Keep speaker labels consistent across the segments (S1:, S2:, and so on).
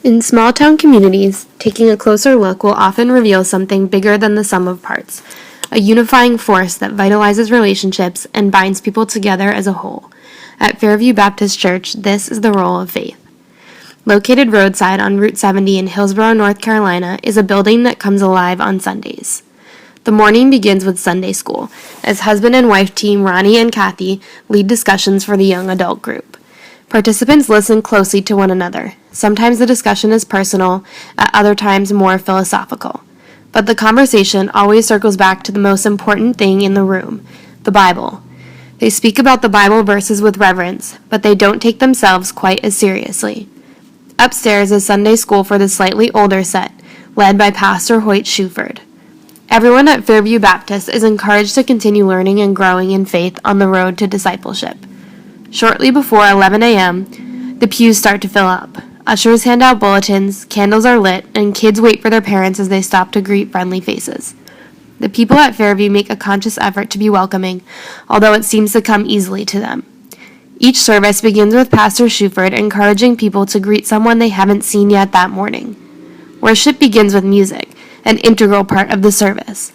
S1: In small-town communities, taking a closer look will often reveal something bigger than the sum of parts, a unifying force that vitalizes relationships and binds people together as a whole. At Fairview Baptist Church, this is the role of faith. Located roadside on Route 70 in Hillsborough, North Carolina, is a building that comes alive on Sundays. The morning begins with Sunday school, as husband and wife team Ronnie and Kathy lead discussions for the young adult group. Participants listen closely to one another. Sometimes the discussion is personal, at other times more philosophical. But the conversation always circles back to the most important thing in the room, the Bible. They speak about the Bible verses with reverence, but they don't take themselves quite as seriously. Upstairs is Sunday school for the slightly older set, led by Pastor Hoyt Shuford. Everyone at Fairview Baptist is encouraged to continue learning and growing in faith on the road to discipleship. Shortly before 11 a.m., the pews start to fill up. Ushers hand out bulletins, candles are lit, and kids wait for their parents as they stop to greet friendly faces. The people at Fairview make a conscious effort to be welcoming, although it seems to come easily to them. Each service begins with Pastor Shuford encouraging people to greet someone they haven't seen yet that morning. Worship begins with music, an integral part of the service.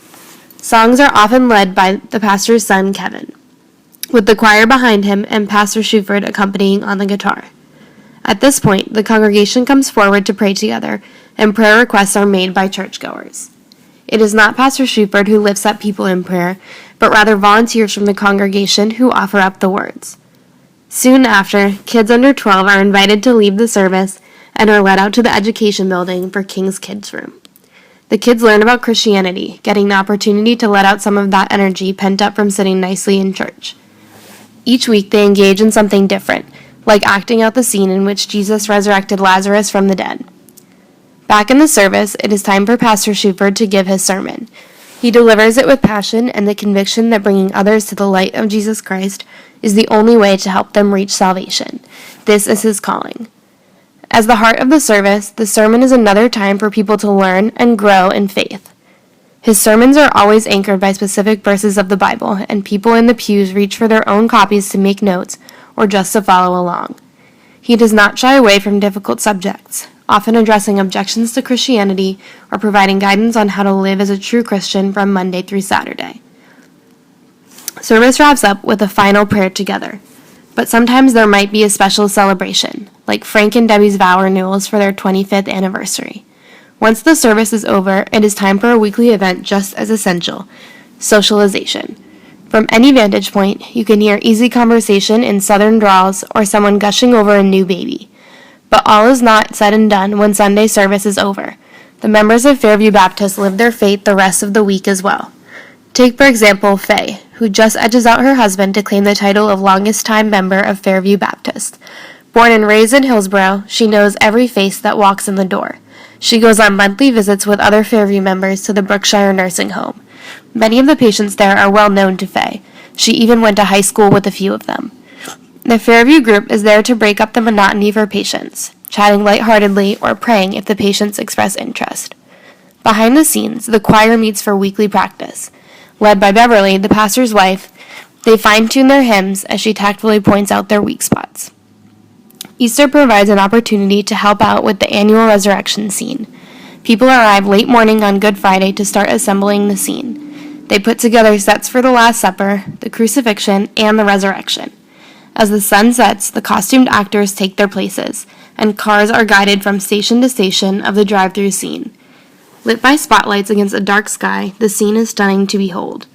S1: Songs are often led by the pastor's son, Kevin, with the choir behind him and Pastor Shuford accompanying on the guitar. At this point, the congregation comes forward to pray together, and prayer requests are made by churchgoers. It is not Pastor Shuford who lifts up people in prayer, but rather volunteers from the congregation who offer up the words. Soon after, kids under 12 are invited to leave the service and are led out to the education building for King's Kids Room. The kids learn about Christianity, getting the opportunity to let out some of that energy pent up from sitting nicely in church. Each week they engage in something different, like acting out the scene in which Jesus resurrected Lazarus from the dead. Back in the service, it is time for Pastor Shuford to give his sermon. He delivers it with passion and the conviction that bringing others to the light of Jesus Christ is the only way to help them reach salvation. This is his calling. As the heart of the service, the sermon is another time for people to learn and grow in faith. His sermons are always anchored by specific verses of the Bible, and people in the pews reach for their own copies to make notes or just to follow along. He does not shy away from difficult subjects, often addressing objections to Christianity or providing guidance on how to live as a true Christian from Monday through Saturday. Service wraps up with a final prayer together, but sometimes there might be a special celebration, like Frank and Debbie's vow renewals for their 25th anniversary. Once the service is over, it is time for a weekly event just as essential, socialization. From any vantage point, you can hear easy conversation in southern drawls or someone gushing over a new baby. But all is not said and done when Sunday service is over. The members of Fairview Baptist live their faith the rest of the week as well. Take, for example, Faye, who just edges out her husband to claim the title of longest-time member of Fairview Baptist. Born and raised in Hillsborough, she knows every face that walks in the door. She goes on monthly visits with other Fairview members to the Brookshire nursing home. Many of the patients there are well known to Faye. She even went to high school with a few of them. The Fairview group is there to break up the monotony for patients, chatting lightheartedly or praying if the patients express interest. Behind the scenes, the choir meets for weekly practice. Led by Beverly, the pastor's wife, they fine-tune their hymns as she tactfully points out their weak spots. Easter provides an opportunity to help out with the annual resurrection scene. People arrive late morning on Good Friday to start assembling the scene. They put together sets for the Last Supper, the crucifixion, and the resurrection. As the sun sets, the costumed actors take their places, and cars are guided from station to station of the drive-through scene. Lit by spotlights against a dark sky, the scene is stunning to behold.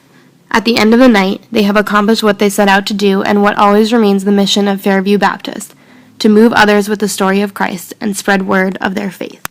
S1: At the end of the night, they have accomplished what they set out to do and what always remains the mission of Fairview Baptist, to move others with the story of Christ and spread word of their faith.